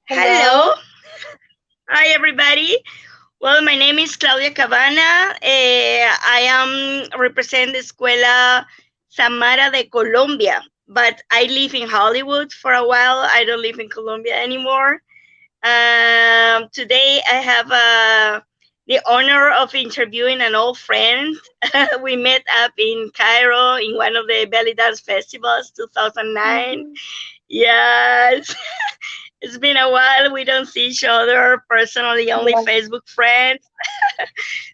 Hello. Hello. Hi, everybody. Well, my name is Claudia Cabana. I am represent the Escuela Samara de Colombia, but I live in Hollywood for a while. I don't live in Colombia anymore. Today, I have the honor of interviewing an old friend. We met up in Cairo in one of the Bellydance festivals, 2009. Mhm. Yes. It's been a while. We don't see each other personally, only Yeah. Facebook friends.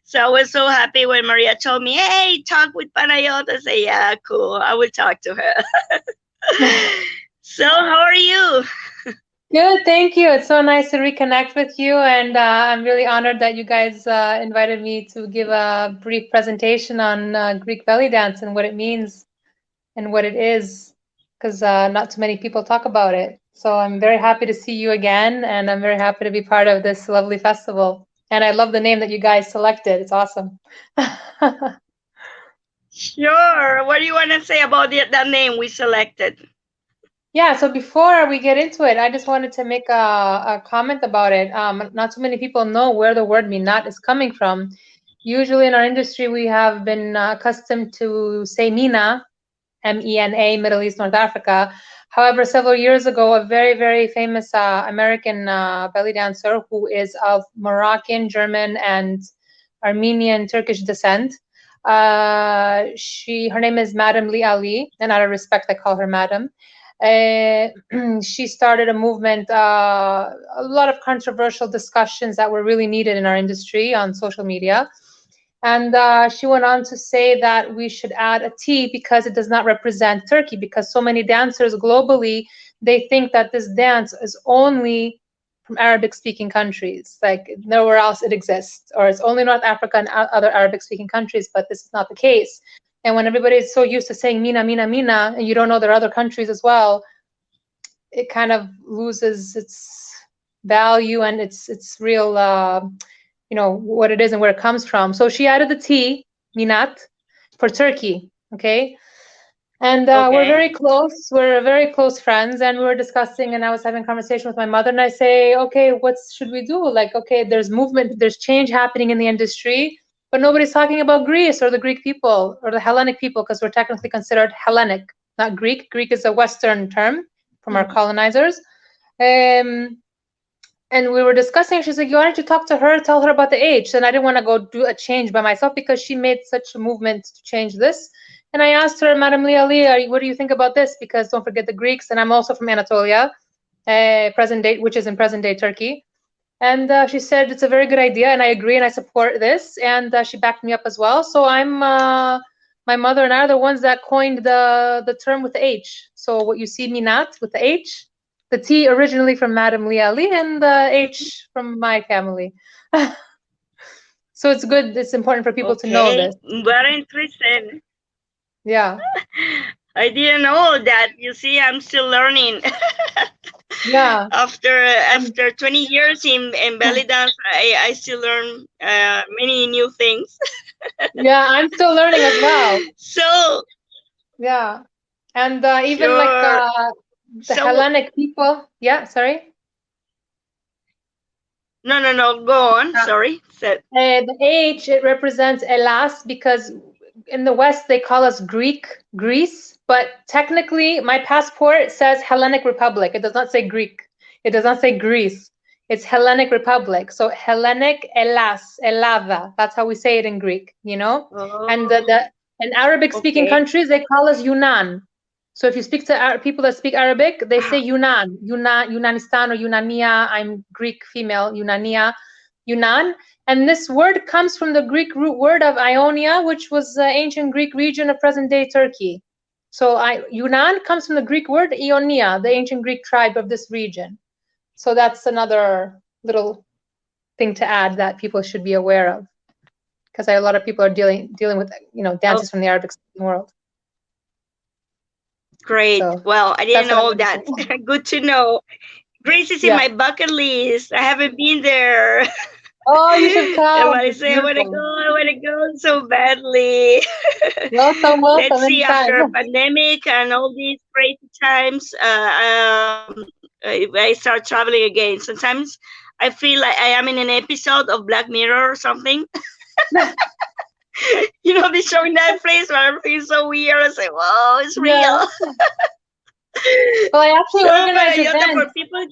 So I was so happy when Maria told me, hey, talk with Panayiota. I say, yeah, cool. I will talk to her. So, how are you? Good, thank you. It's so nice to reconnect with you, and I'm really honored that you guys invited me to give a brief presentation on Greek belly dance and what it means and what it is, because not too many people talk about it. So I'm very happy to see you again, and I'm very happy to be part of this lovely festival. And I love the name that you guys selected. It's awesome. Sure. What do you want to say about that name we selected? Yeah, so before we get into it, I just wanted to make a comment about it. Not too many people know where the word minat is coming from. Usually in our industry, we have been accustomed to say Mina, MENA, Middle East, North Africa. However, several years ago, a very, very famous American belly dancer who is of Moroccan, German, and Armenian, Turkish descent. Her name is Madam Lee Ali, and out of respect, I call her Madam. Uh, she started a movement, a lot of controversial discussions that were really needed in our industry on social media. And she went on to say that we should add a T because it does not represent Turkey, because so many dancers globally, they think that this dance is only from Arabic speaking countries, like nowhere else it exists, or it's only North Africa and other Arabic speaking countries, but this is not the case. And when everybody is so used to saying Mina, Mina, Mina, and you don't know there are other countries as well, it kind of loses its value and its real what it is and where it comes from. So she added the T, Minat, for Turkey. Okay. And we're Okay. very close. We're very close friends, and we were discussing. And I was having a conversation with my mother, and I say, "Okay, what should we do? Like, okay, there's movement, there's change happening in the industry, but nobody's talking about Greece or the Greek people or the Hellenic people because we're technically considered Hellenic, not Greek. Greek is a Western term from our Mhm. colonizers." Um, and we were discussing. She's like, "You wanted to talk to her, tell her about the age." And I didn't want to go do a change by myself because she made such a movement to change this. And I asked her, Madam Leah, what do you think about this? Because don't forget the Greeks, and I'm also from Anatolia, present day, which is in present day Turkey. And she said it's a very good idea, and I agree, and I support this. And she backed me up as well. So my mother and I are the ones that coined the term with the H. So what you see, Minat with the H, the T originally from Madam Lee Ali, and the H from my family. So it's good. It's important for people to know Okay. this. Very interesting. Yeah, I didn't know that. You see, I'm still learning. yeah, and After 20 years in belly dance, I still learn many new things. yeah. I'm still learning as well. So Yeah, and even like sure. the So Hellenic people. Yeah, sorry. no, go on. Sorry. So, The H, it represents Elas because in the West they call us Greek, Greece, but technically my passport says Hellenic Republic. It does not say Greek. It does not say Greece. It's Hellenic Republic. So Hellenic Elas, Elava. That's how we say it in Greek, you know? And oh, in Arabic speaking okay. countries, they call us Yunan. So if you speak to people that speak Arabic, they say Yunan, Yunanistan or Yunania. I'm Greek female, Yunania, Yunan. And this word comes from the Greek root word of Ionia, which was the ancient Greek region of present-day Turkey. So Yunan comes from the Greek word Ionia, the ancient Greek tribe of this region. So that's another little thing to add that people should be aware of, because a lot of people are dealing with Oh, dances from the Arabic world. great. So Well, I didn't that's what I know want to that. say. Good to know. Greece is in Yeah. my bucket list. I haven't been there. Oh, you should And come. when I It's say beautiful. I want to go so badly. Welcome, Let's welcome see, anytime. after a pandemic and all these crazy times, if I start traveling again. Sometimes I feel like I am in an episode of Black Mirror or something. You know, they show Netflix where everything is so weird. I say, whoa, it's real. Yeah. Well, I actually organize events. For people.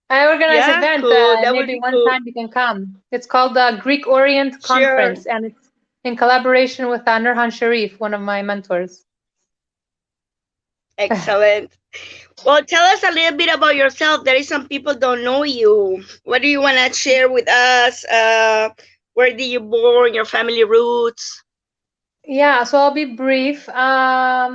I organize events. Cool. Maybe one time you can come. It's called the Greek Orient Conference, and it's in collaboration with Nurhan Sharif, one of my mentors. Excellent. Well, tell us a little bit about yourself. There is some people don't know you. What do you want to share with us? Where did you born? Your family roots? Yeah, so I'll be brief. I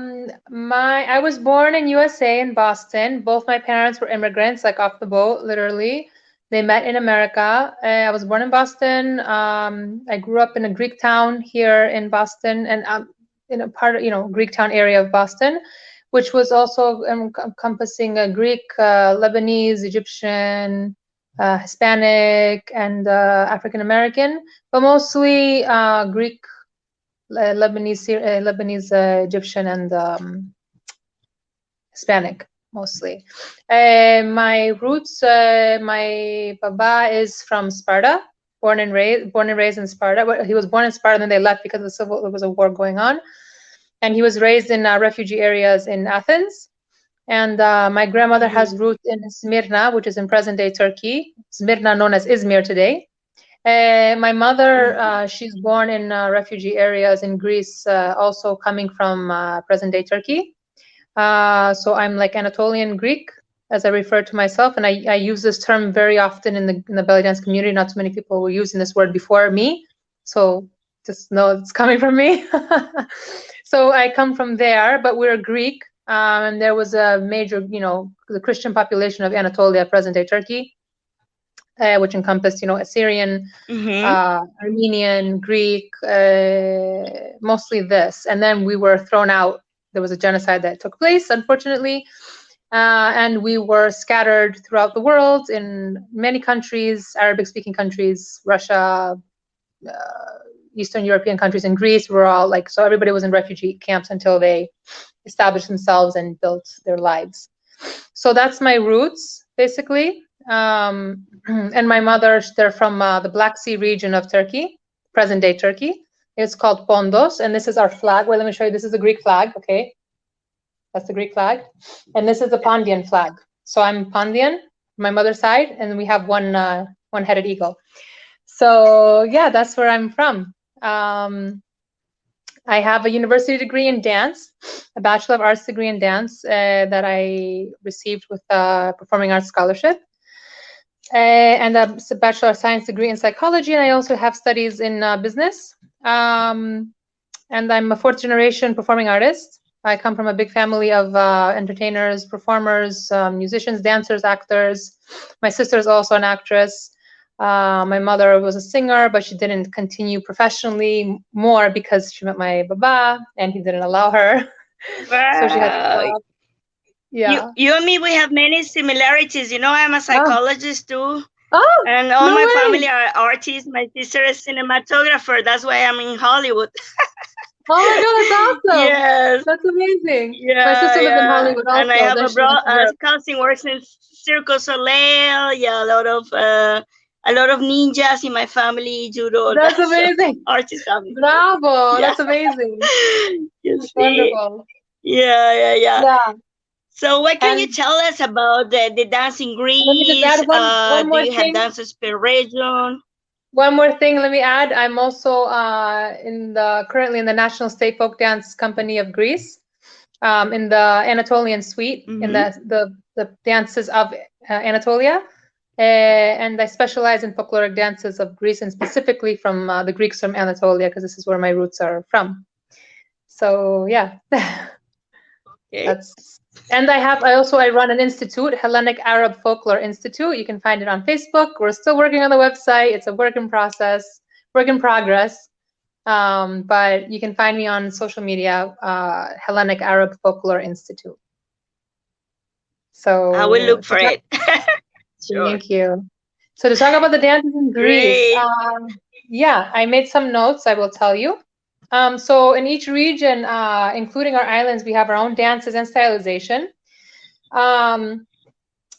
was born in USA in Boston. Both my parents were immigrants, like off the boat, literally. They met in America. I was born in Boston. I grew up in a Greek town here in Boston, and in a part of, Greek town area of Boston, which was also encompassing a Greek, Lebanese, Egyptian, Hispanic, and African American, but mostly Greek, Lebanese, Egyptian, and Hispanic mostly. My roots, my baba is from Sparta, born and raised in Sparta. He was born in Sparta, and then they left because there was a war going on. And he was raised in refugee areas in Athens. And my grandmother has roots in Smyrna, which is in present-day Turkey. Smyrna, known as Izmir today. My mother, she's born in refugee areas in Greece, also coming from present-day Turkey. So I'm like Anatolian Greek, as I refer to myself, and I use this term very often in the belly dance community. Not too many people were using this word before me, so just know it's coming from me. So I come from there, but we're Greek, and there was a major, the Christian population of Anatolia, present-day Turkey, which encompassed, Assyrian, Armenian, Greek, mostly this. And then we were thrown out. There was a genocide that took place, unfortunately, and we were scattered throughout the world in many countries, Arabic-speaking countries, Russia, Eastern European countries, and Greece. We're all so everybody was in refugee camps until they established themselves and built their lives. So that's my roots, basically. And my mother, they're from the Black Sea region of Turkey, present-day Turkey. It's called Pondos, and this is our flag. Well, let me show you. This is the Greek flag, okay? That's the Greek flag. And this is the Pondian flag. So I'm Pondian, my mother's side, and we have one-headed eagle. So yeah, that's where I'm from. I have a university degree in dance, a Bachelor of Arts degree in dance that I received with a Performing Arts Scholarship, and a Bachelor of Science degree in psychology, and I also have studies in business. And I'm a fourth generation performing artist. I come from a big family of entertainers, performers, musicians, dancers, actors. My sister is also an actress. My mother was a singer, but she didn't continue professionally more because she met my baba and he didn't allow her. Wow. So she had to stop. Yeah. You and me, we have many similarities. I'm a psychologist too. Oh, and all my family are artists. My sister is cinematographer. That's why I'm in Hollywood. Oh my God, that's awesome. Yes. That's amazing. Yeah, my sister lives in Hollywood also. And I have a cousin works in Cirque du Soleil. Yeah, a lot of ninjas in my family, judo. That's amazing. Artist family. Bravo. Yeah. That's amazing. That's wonderful. Yeah. So what can you tell us about the dance in Greece? Let me just add one more do you thing. have dances per region? One more thing, let me add. I'm also currently in the National State Folk Dance Company of Greece, in the Anatolian Suite, in the dances of Anatolia. And I specialize in folkloric dances of Greece, and specifically from the Greeks from Anatolia, because this is where my roots are from. So yeah. Okay. And I run an institute, Hellenic Arab Folklore Institute. You can find it on Facebook. We're still working on the website. It's a work in progress. But you can find me on social media, Hellenic Arab Folklore Institute. So I will look for it. Sure. Thank you. So to talk about the dances in Greece, yeah, I made some notes, I will tell you. So in each region, including our islands, we have our own dances and stylization.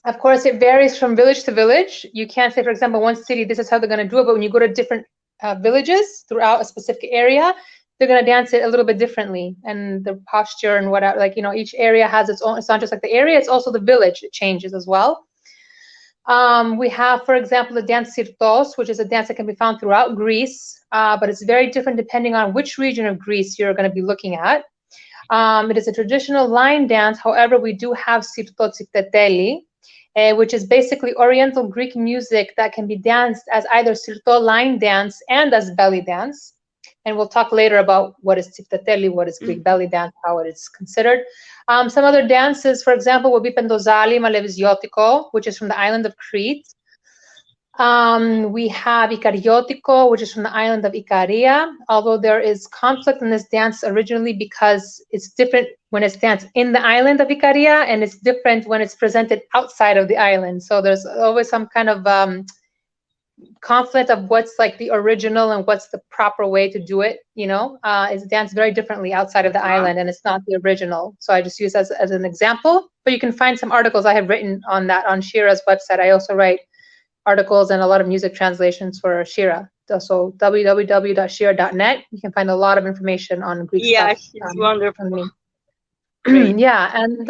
Of course, it varies from village to village. You can't say, for example, one city, this is how they're going to do it, but when you go to different villages throughout a specific area, they're going to dance it a little bit differently, and the posture and whatever, like, you know, each area has its own. It's not just like the area, it's also the village. It changes as well. We have, for example, the dance sirtos, which is a dance that can be found throughout Greece, but it's very different depending on which region of Greece you're going to be looking at. It is a traditional line dance. However, we do have sirto tsipteteli, which is basically Oriental Greek music that can be danced as either sirto line dance and as belly dance. And we'll talk later about what is tsipteteli, what is Greek belly dance, how it is considered. Some other dances, for example, will be Pendozali Malevisiotico, which is from the island of Crete. We have Ikariotiko, which is from the island of Ikaria, although there is conflict in this dance originally because it's different when it's danced in the island of Ikaria, and it's different when it's presented outside of the island. So there's always some kind of conflict of what's like the original and what's the proper way to do it, you know. It's danced very differently outside of the island, and it's not the original. So I just use as an example, but you can find some articles I have written on that on Shira's website. I also write articles and a lot of music translations for Shira. So www.shira.net. You can find a lot of information on Greek stuff. Yeah, she's wonderful. Yeah, and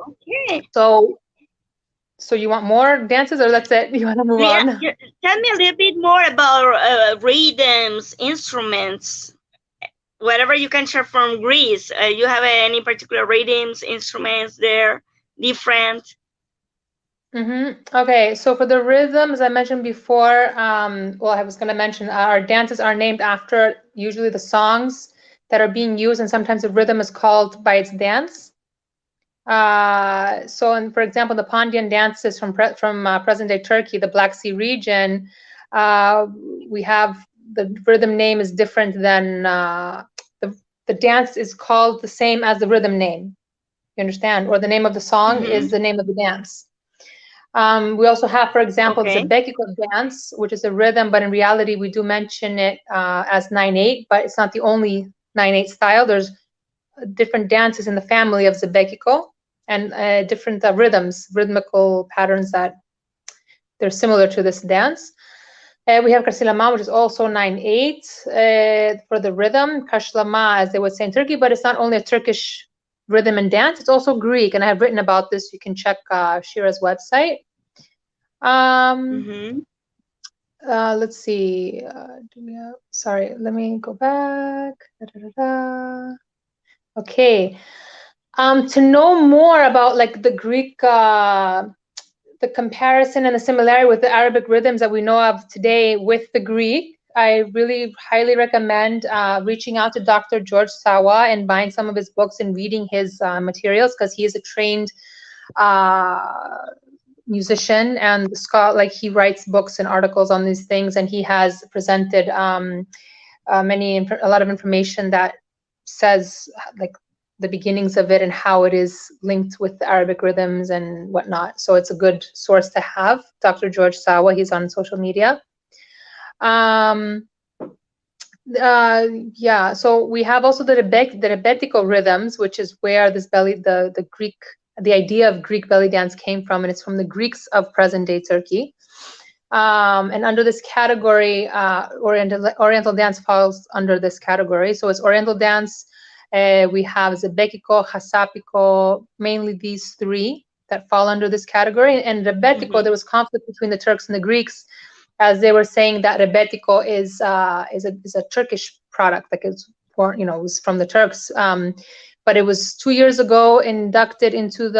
okay. So you want more dances, or that's it? You want to move on? Tell me a little bit more about rhythms, instruments, whatever you can share from Greece. You have any particular rhythms, instruments there, different? Okay, so for the rhythms I mentioned before, well, I was going to mention our dances are named after usually the songs that are being used, and sometimes the rhythm is called by its dance. So, for example, the Pandyan dances from present-day Turkey, the Black Sea region, we have the rhythm name is different than the dance is called the same as the rhythm name. You understand? Or the name of the song is the name of the dance. We also have, for example, the Bekiko dance, which is a rhythm, but in reality, we do mention it as 9/8, but it's not the only 9/8 style. There's different dances in the family of Zebekiko and different rhythms, rhythmical patterns that they're similar to this dance. We have Karsilama, which is also 9/8 for the rhythm. Kashlama, as they would say in Turkey, but it's not only a Turkish rhythm and dance, it's also Greek, and I have written about this. You can check Shira's website. Let's see. Sorry, let me go back. Okay. To know more about like the Greek, the comparison and the similarity with the Arabic rhythms that we know of today with the Greek, I really highly recommend reaching out to Dr. George Sawa and buying some of his books and reading his materials, because he is a trained musician and scholar. Like, he writes books and articles on these things, and he has presented a lot of information that says like the beginnings of it and how it is linked with the Arabic rhythms and whatnot. So it's a good source to have. Dr. George Sawa, he's on social media. Yeah, so we have also the Rebetiko rhythms, which is where this the idea of Greek belly dance came from, and it's from the Greeks of present-day Turkey. And under this category, Oriental dance falls under this category. So it's Oriental dance. We have Zebekiko, Hasapiko, mainly these three that fall under this category. And Rebetiko, there was conflict between the Turks and the Greeks, as they were saying that Rebetiko is a Turkish product, like it's, it was from the Turks. But it was 2 years ago inducted into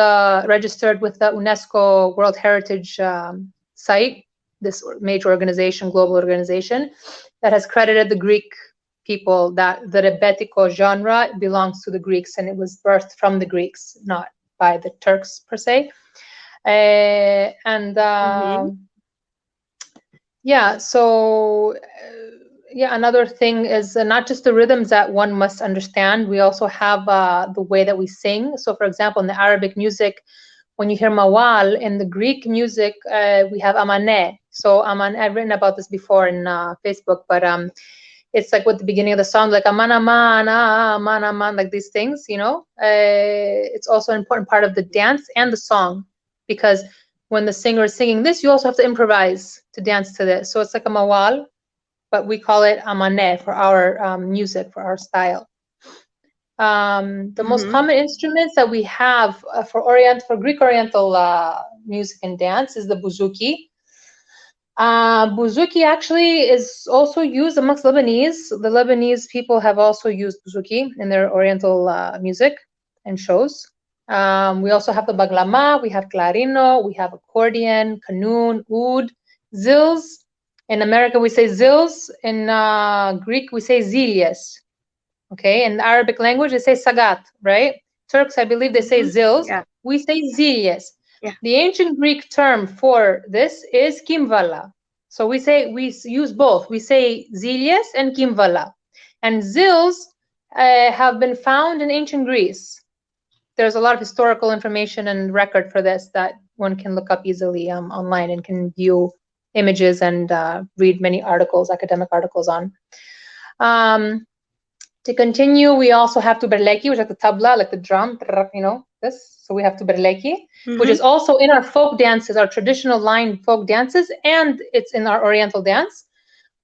registered with the UNESCO World Heritage site, this major organization, global organization, that has credited the Greek people that the Rebetiko genre belongs to the Greeks, and it was birthed from the Greeks, not by the Turks per se. Yeah, so another thing is not just the rhythms that one must understand. We also have the way that we sing. So, for example, in the Arabic music, when you hear mawal, in the Greek music, we have amaneh. So aman, I've written about this before in Facebook, but it's like with the beginning of the song, like aman aman, aman aman, like these things, It's also an important part of the dance and the song. because when the singer is singing this, you also have to improvise to dance to this. So it's like a mawal, but we call it amane for our music, for our style. The most common instruments that we have for Greek Oriental music and dance is the bouzouki. Bouzouki actually is also used amongst Lebanese. The Lebanese people have also used bouzouki in their Oriental music and shows. We also have the baglama, we have clarino, we have accordion, kanun, oud, zils. In America, we say zils. In Greek, we say zilies. Okay, in the Arabic language, they say sagat, right? Turks, I believe they say zils. Yeah. We say zilies. Yeah. The ancient Greek term for this is kimvala. So we use both. We say zilies and kimvala. And zils have been found in ancient Greece. There's a lot of historical information and record for this that one can look up easily online and can view images and read many articles, academic articles on. To continue, we also have tuberleki, which is the tabla, like the drum, you know, this. So we have tuberleki, which is also in our folk dances, our traditional line folk dances, and it's in our Oriental dance.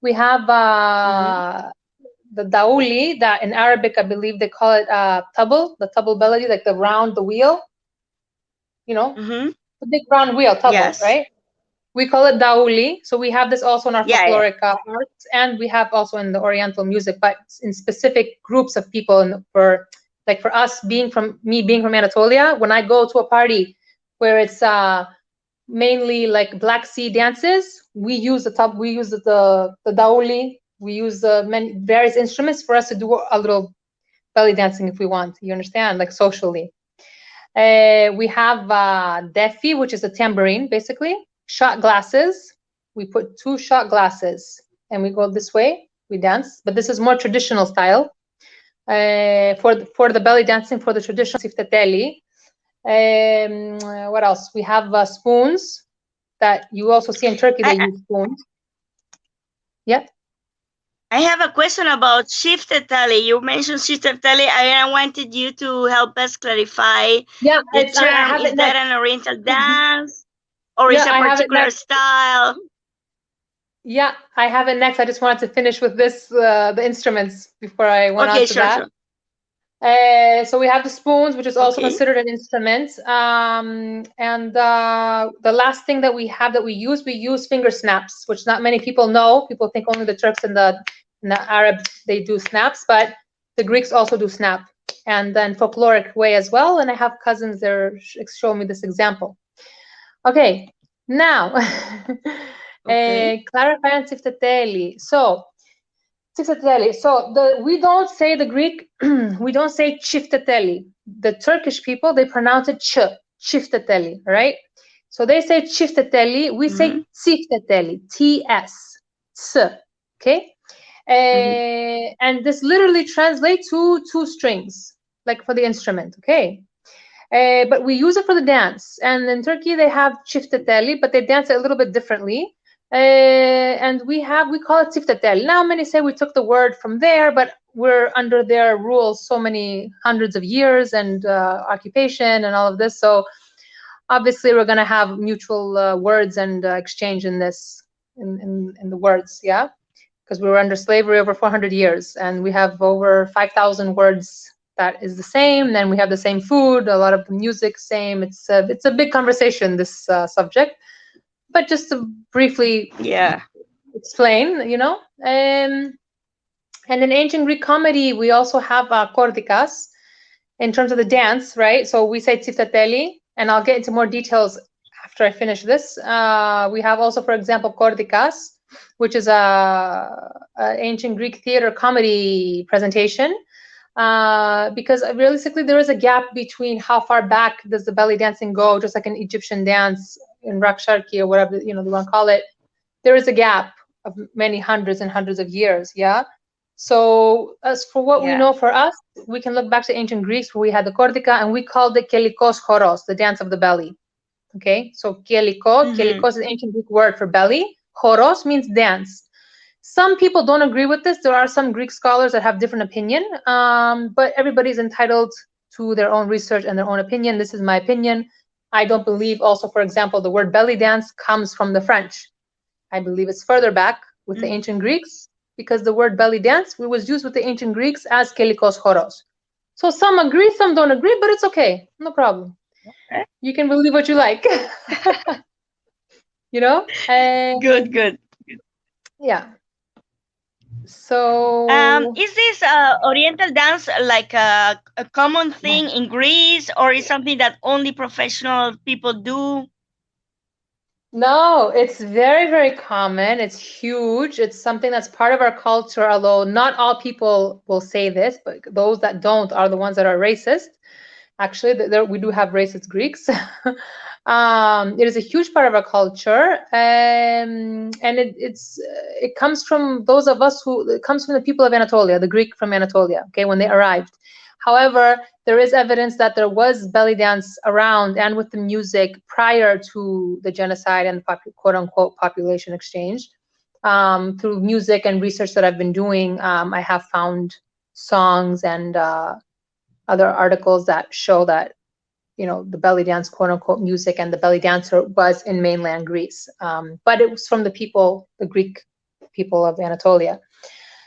We have the dauli, that in Arabic, I believe they call it tabl, the tabl melody, like the round, the wheel, you know, the big round wheel, tabl, right? We call it dauli. So we have this also in our folkloric arts, and we have also in the Oriental music, but in specific groups of people. And for us being from Anatolia, when I go to a party where it's mainly like Black Sea dances, we use the dauli. We use the various instruments for us to do a little belly dancing if we want. You understand, like socially. We have defi, which is a tambourine, basically. Shot glasses. We put 2 shot glasses and we go this way. We dance, but this is more traditional style. For the belly dancing, for the traditional sifteteli. What else? We have spoons that you also see in Turkey. They use spoons. Yeah. I have a question about shifteteli. You mentioned shifteteli. I wanted you to help us clarify. Yeah, the term. Is that an Oriental dance? Or is a particular style? Yeah, I have it next. I just wanted to finish with this, the instruments, before I went on to that. Sure. So we have the spoons, which is also considered an instrument. And the last thing that we use finger snaps, which not many people know. People think only the Turks and the Arab, they do snaps, but the Greeks also do snap. And then folkloric way as well. And I have cousins there show me this example. Okay, now clarifying sifteteli. So sifteteli. So we don't say the Greek. We don't say chifteteli. The Turkish people, they pronounce it chifteteli, right? So they say chifteteli. We say sifteteli. T-S. Okay. And this literally translates to 2 strings, like for the instrument. Okay. But we use it for the dance. And in Turkey, they have çifteteli, but they dance it a little bit differently. And we call it sifteteli. Now, many say we took the word from there, but we're under their rules so many hundreds of years and occupation and all of this. So obviously, we're going to have mutual words and exchange in this, in the words, yeah? Because we were under slavery over 400 years, and we have over 5,000 words that is the same. Then we have the same food, a lot of the music same. It's a big conversation, this subject, but just to briefly explain, you know. And in ancient Greek comedy, we also have kordikas in terms of the dance, right? So we say tsifteteli, and I'll get into more details after I finish this. We have also, for example, kordikas, which is a ancient Greek theater comedy presentation. Because realistically, there is a gap between how far back does the belly dancing go, just like an Egyptian dance in Raksharki or whatever, you know, they want to call it. There is a gap of many hundreds and hundreds of years, yeah? So as for what we know for us, we can look back to ancient Greece where we had the kordika, and we called it kelikos choros, the dance of the belly. Okay, so kelikos is an ancient Greek word for belly. Choros means dance. Some people don't agree with this. There are some Greek scholars that have different opinion, but everybody's entitled to their own research and their own opinion. This is my opinion. I don't believe also, for example, the word belly dance comes from the French. I believe it's further back with the ancient Greeks, because the word belly dance was used with the ancient Greeks as kelikos choros. So some agree, some don't agree, but it's okay. No problem. Okay. You can believe what you like. You know? Good. Yeah. So Is this Oriental dance like a common thing in Greece, or is something that only professional people do? no, it's very, very common. It's huge. It's something that's part of our culture, although not all people will say this, but those that don't are the ones that are racist. Actually, we do have racist Greeks. It is a huge part of our culture, and it comes from those of us it comes from the people of Anatolia, the Greek from Anatolia. Okay, when they arrived. However, there is evidence that there was belly dance around and with the music prior to the genocide and quote unquote population exchange. Through music and research that I've been doing, I have found songs and other articles that show that, you know, the belly dance, quote unquote, music and the belly dancer was in mainland Greece. But it was from the people, the Greek people of Anatolia.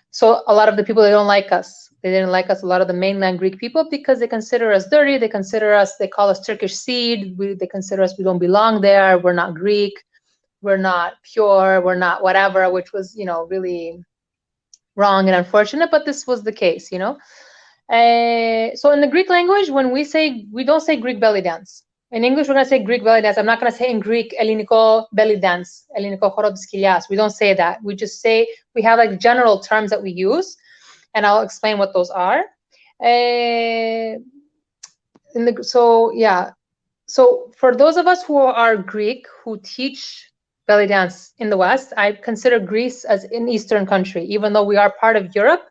So a lot of the people, they don't like us. They didn't like us, a lot of the mainland Greek people, because they consider us dirty. They call us Turkish seed. They consider us, we don't belong there. We're not Greek. We're not pure. We're not whatever, which was, you know, really wrong and unfortunate, but this was the case, you know. So in the Greek language, when we don't say Greek belly dance. In English, we're going to say Greek belly dance. I'm not going to say in Greek, Eliniko belly dance, Eliniko choro της κοιλιάς. We don't say that. We just say, we have like general terms that we use, and I'll explain what those are. So for those of us who are Greek, who teach belly dance in the West, I consider Greece as an Eastern country, even though we are part of Europe.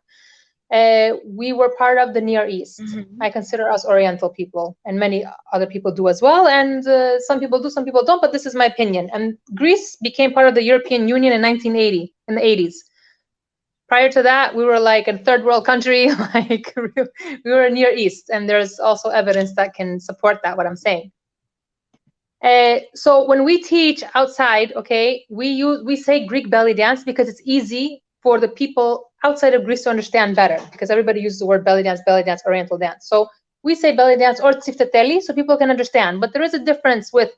We were part of the Near East. I consider us Oriental people, and many other people do as well. And some people do, some people don't, but this is my opinion. And Greece became part of the European Union in 1980, in the 80s. Prior to that, we were like a third world country, like we were Near East. And there's also evidence that can support that, what I'm saying. So when we teach outside, okay, we say Greek belly dance because it's easy for the people outside of Greece to understand better, because everybody uses the word belly dance, Oriental dance. So we say belly dance or tsifteteli so people can understand. But there is a difference with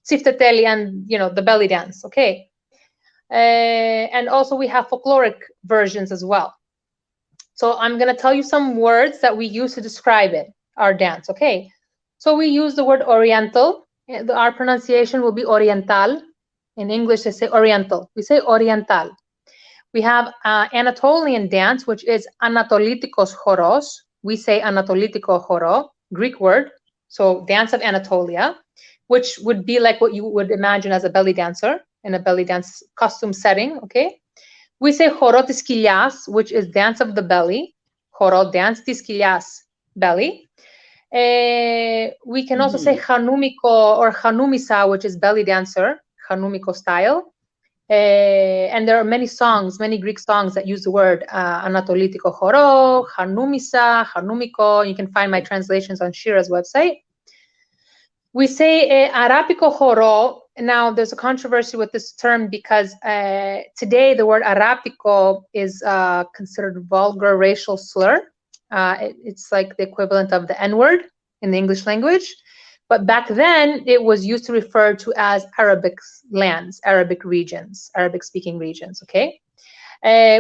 tsifteteli and, you know, the belly dance, okay? And also we have folkloric versions as well. So I'm going to tell you some words that we use to describe it, our dance, okay? So we use the word Oriental. Our pronunciation will be Oriental. In English, they say Oriental. We say Oriental. We have Anatolian dance, which is Anatolitikos choros. We say Anatolitiko choro, Greek word. So dance of Anatolia, which would be like what you would imagine as a belly dancer in a belly dance costume setting, okay? We say choro της κοιλιάς, which is dance of the belly. Choro, dance της κοιλιάς, belly. We can also say Hanumiko or Hanumisa, which is belly dancer, Hanumiko style. And there are many songs, many Greek songs that use the word Anatolitiko choro, Hanumisa, Hanumiko. You can find my translations on Shira's website. We say Arapiko choro. Now, there's a controversy with this term because today the word Arapiko is considered a vulgar racial slur. It's like the equivalent of the N-word in the English language. But back then, it was used to refer to as Arabic lands, Arabic regions, Arabic-speaking regions, okay?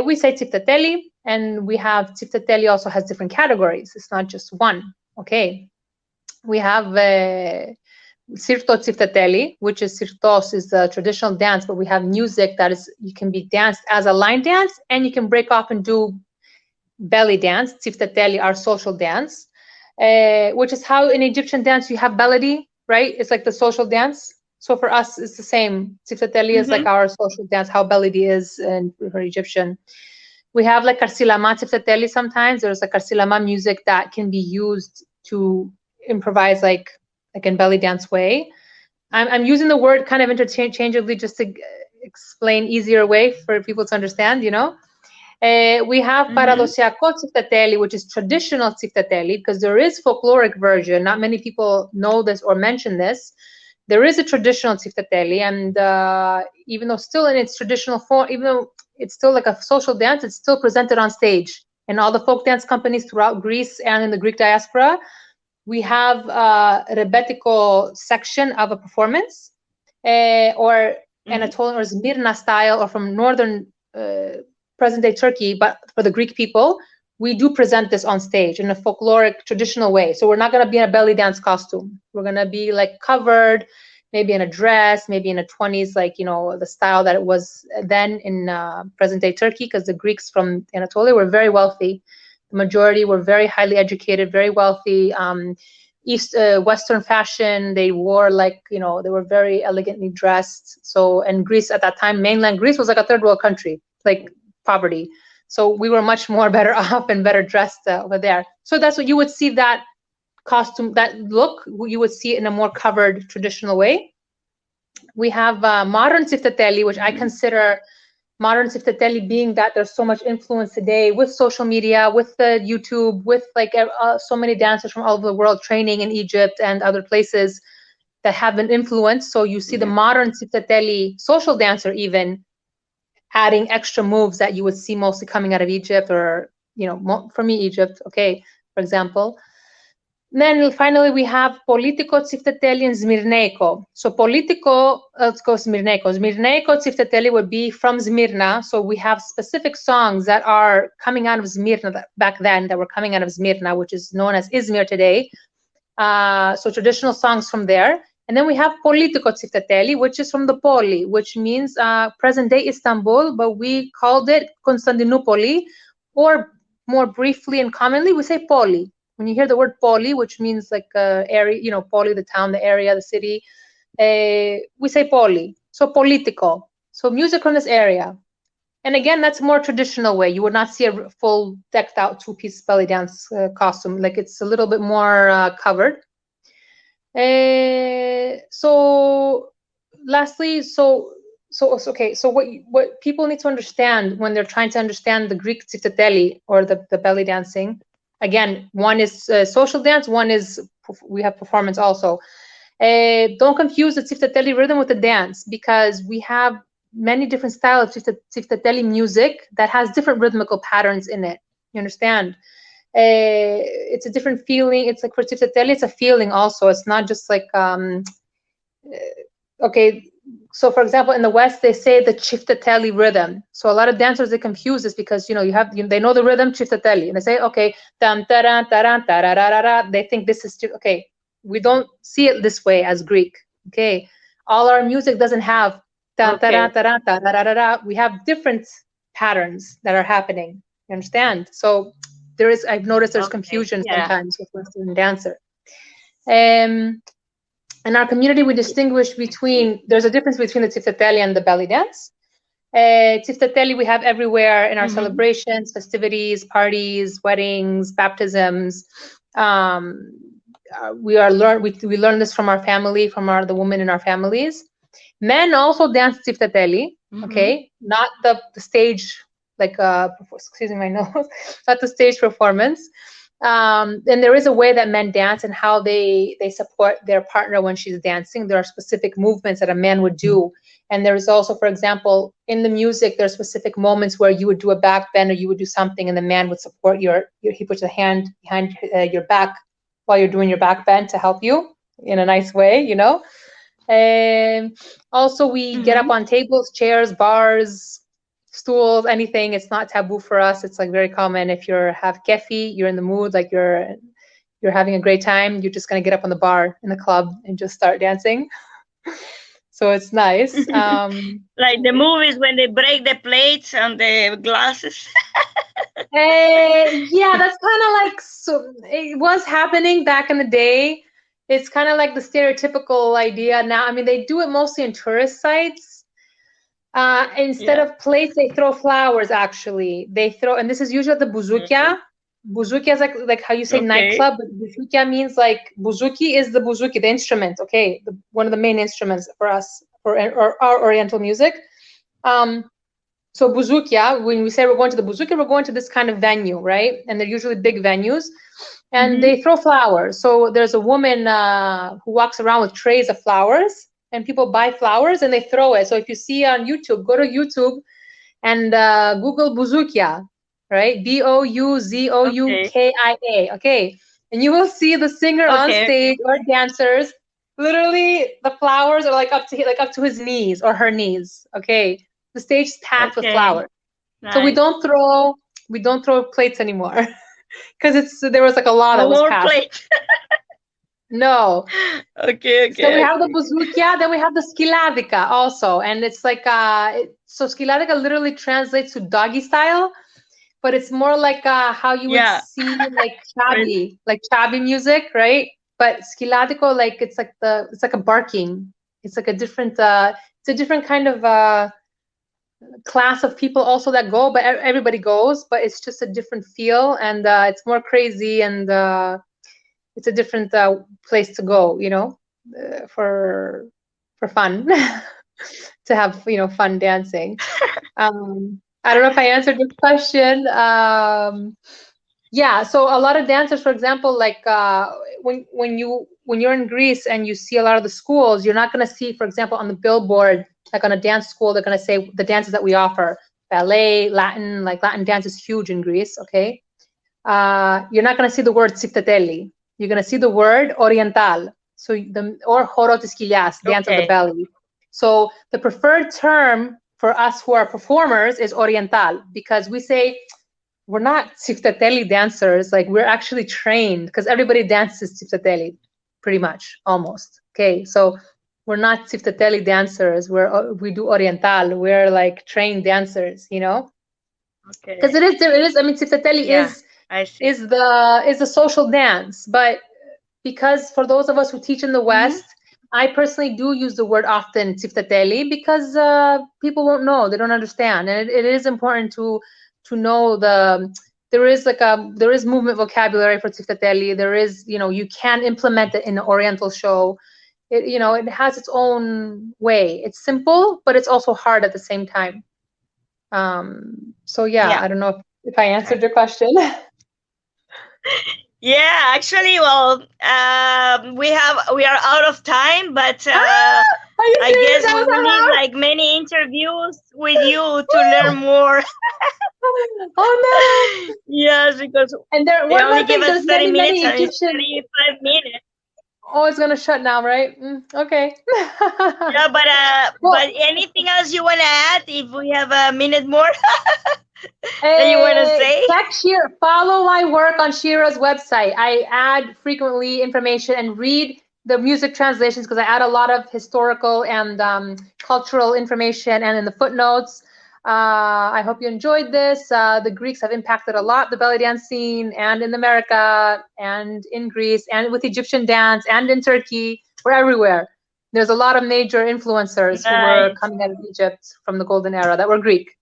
We say tsifteteli, and we have tsifteteli also has different categories. It's not just one, okay? We have sirto tsifteteli, which is sirtos is the traditional dance, but we have music that is, you can be danced as a line dance, and you can break off and do belly dance, tsifteteli, our social dance. Which is how in Egyptian dance you have belly, right? It's like the social dance. So for us, it's the same. Tsifteteli is like our social dance, how belly is for Egyptian. We have like karsilama tsifteteli sometimes. There's like karsilama music that can be used to improvise like in belly dance way. I'm using the word kind of interchangeably just to explain easier way for people to understand, you know. We have paradosiako tsifteteli, which is traditional tsifteteli, because there is folkloric version. Not many people know this or mention this. there is a traditional tsiftatelli, and even though still in its traditional form, even though it's still like a social dance, it's still presented on stage. In all the folk dance companies throughout Greece and in the Greek diaspora, we have a rebetiko section of a performance, or Anatolian or Smyrna style, or from northern present-day Turkey, but for the Greek people, we do present this on stage in a folkloric, traditional way. So we're not going to be in a belly dance costume. We're going to be like covered, maybe in a dress, maybe in a 20s, like, you know, the style that it was then in present-day Turkey, because the Greeks from Anatolia were very wealthy. The majority were very highly educated, very wealthy. Western fashion, they wore like, you know, they were very elegantly dressed. So, and Greece at that time, mainland Greece was like a third world country, like poverty. So we were much more better off and better dressed over there. So that's what you would see, that costume, that look, you would see it in a more covered traditional way. We have modern tsiftatelli, which I consider modern tsiftatelli being that there's so much influence today with social media, with the YouTube, with like so many dancers from all over the world training in Egypt and other places that have been influenced. So you see the modern tsiftatelli social dancer even adding extra moves that you would see mostly coming out of Egypt, or, you know, for me, Egypt, okay, for example. Then finally, we have politiko, tsiftatelli, and Smyrneiko. So politiko, let's go Smyrneiko. Smyrneiko tsiftatelli would be from Smyrna. So we have specific songs that are coming out of Smyrna back then, that were coming out of Smyrna, which is known as Izmir today. So traditional songs from there. And then we have politiko tsiftatelli, which is from the Poli, which means present-day Istanbul, but we called it Konstantinoupoli, or more briefly and commonly, we say Poli. When you hear the word Poli, which means like area, you know, Poli, the town, the area, the city, we say Poli. So politico. So music from this area. And again, that's a more traditional way. You would not see a full decked out two-piece belly dance costume. Like, it's a little bit more covered. So lastly, okay, so what people need to understand when they're trying to understand the Greek tsiftatelli, or the belly dancing, again, one is social dance, one is, we have performance also. Don't confuse the tsiftatelli rhythm with the dance, because we have many different styles of tsiftatelli music that has different rhythmical patterns in it. You understand? It's a different feeling. It's like for tsiftatelli, it's a feeling also. It's not just like, okay, so for example, in the West, they say the tsiftatelli rhythm. So a lot of dancers, they confuse this because, you know, they know the rhythm tsiftatelli, and they say, okay, tam taran taran tararara. They think this is, okay. We don't see it this way as Greek. Okay, all our music doesn't have tam taran taran tararara. We have different patterns that are happening. You understand? So there is, I've noticed there's confusion sometimes with Western dancer. In our community, we distinguish between, there's a difference between the tsiftatelli and the belly dance. Tsiftatelli we have everywhere in our celebrations, festivities, parties, weddings, baptisms. We learn this from our family, from the women in our families. Men also dance tsiftatelli, okay, not the stage, like excuse me, my nose, not the stage performance. And there is a way that men dance and how they support their partner when she's dancing. There are specific movements that a man would do. And there is also, for example, in the music, there are specific moments where you would do a back bend, or you would do something, and the man would support he puts a hand behind your back while you're doing your back bend to help you in a nice way, you know. And also we get up on tables, chairs, bars, stools, anything. It's not taboo for us. It's like very common. If you're have kefi, you're in the mood, like you're having a great time, you're just gonna get up on the bar in the club and just start dancing. So it's nice. Like the movies when they break the plates and the glasses. Yeah, that's kind of like, so it was happening back in the day. It's kind of like the stereotypical idea now. I mean, they do it mostly in tourist sites. Instead of plates, they throw flowers. Actually, they throw, and this is usually the buzukia. Buzuki is like how you say nightclub, but buzuki means like, buzuki is the buzuki, the instrument, okay? one of the main instruments for us, for our Oriental music. So So buzukia, when we say we're going to the buzukia, we're going to this kind of venue, right? And they're usually big venues, and they throw flowers. So there's a woman who walks around with trays of flowers, and people buy flowers and they throw it. So if you see on YouTube, go to YouTube and Google buzukia, right? Bouzoukia. Okay, and you will see the singer on stage or dancers. Literally, the flowers are like up to his knees or her knees. Okay, the stage is packed with flowers. Nice. So we don't throw plates anymore because there was like a law that was passed. No. Okay. So we have the buzukia, then we have the skiladika also, and it's like so skiladika literally translates to doggy style, but it's more like how you would see like chabi music, right? But skiladiko, like it's like a barking. It's like a different kind of class of people also that go, but everybody goes, but it's just a different feel, and it's more crazy, and it's a different place to go, you know, for fun, to have, you know, fun dancing. I don't know if I answered your question. Yeah, so a lot of dancers, for example, like when you're in Greece and you see a lot of the schools, you're not going to see, for example, on the billboard, like on a dance school, they're going to say the dances that we offer: ballet, Latin. Like Latin dance is huge in Greece. Okay, you're not going to see the word tsifteteli. You're going to see the word oriental. So or choro tis kilias, dance of the belly. So the preferred term for us who are performers is oriental, because we say we're not tsifteteli dancers. Like, we're actually trained, because everybody dances tsifteteli, pretty much, almost. Okay, so we're not tsifteteli dancers. We do oriental. We're like trained dancers, you know. Okay. Because it is. I mean, tsifteteli is the social dance, but because for those of us who teach in the West, I personally do use the word often, tsifteteli, because people won't know, they don't understand, and it is important to know there is movement vocabulary for tsifteteli. There is, you know, you can implement it in an Oriental show. It has its own way. It's simple, but it's also hard at the same time. So I don't know if I answered your question. Yeah, actually, well, we are out of time, but I guess we will need like many interviews with you to learn more. Oh no! Yes, because they only give us 30 minutes and it's 35 minutes. Oh, it's gonna shut now, right? Okay. Yeah, but anything else you want to add? If we have a minute more. That you want to say? Check Shira. Follow my work on Shira's website. I add frequently information and read the music translations, because I add a lot of historical and cultural information, and in the footnotes. I hope you enjoyed this. The Greeks have impacted a lot the belly dance scene, and in America, and in Greece, and with Egyptian dance, and in Turkey. We're everywhere. There's a lot of major influencers who were coming out of Egypt from the golden era that were Greek.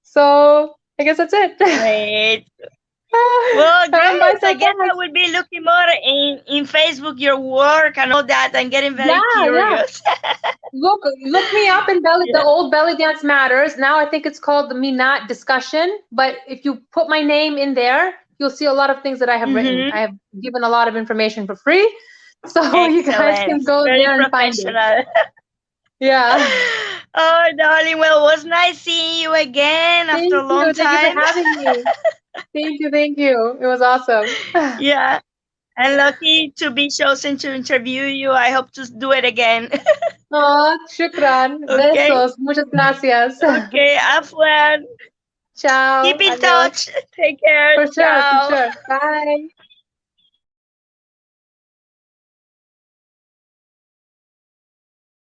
So I guess that's it. Great. Well, great. I guess I will be looking more in Facebook, your work and all that, and getting very curious. Look me up in the old Belly Dance Matters. Now I think it's called the Minat Discussion. But if you put my name in there, you'll see a lot of things that I have written. I have given a lot of information for free, so you guys can go there and find it. Yeah. Oh, darling. Well, it was nice seeing you again after a long time. Thank you for having me. Thank you. It was awesome. Yeah. And lucky to be chosen to interview you. I hope to do it again. Oh, shukran. Okay. Besos. Muchas gracias. Okay, afwan. Ciao. Keep in touch. Take care. For sure. Bye.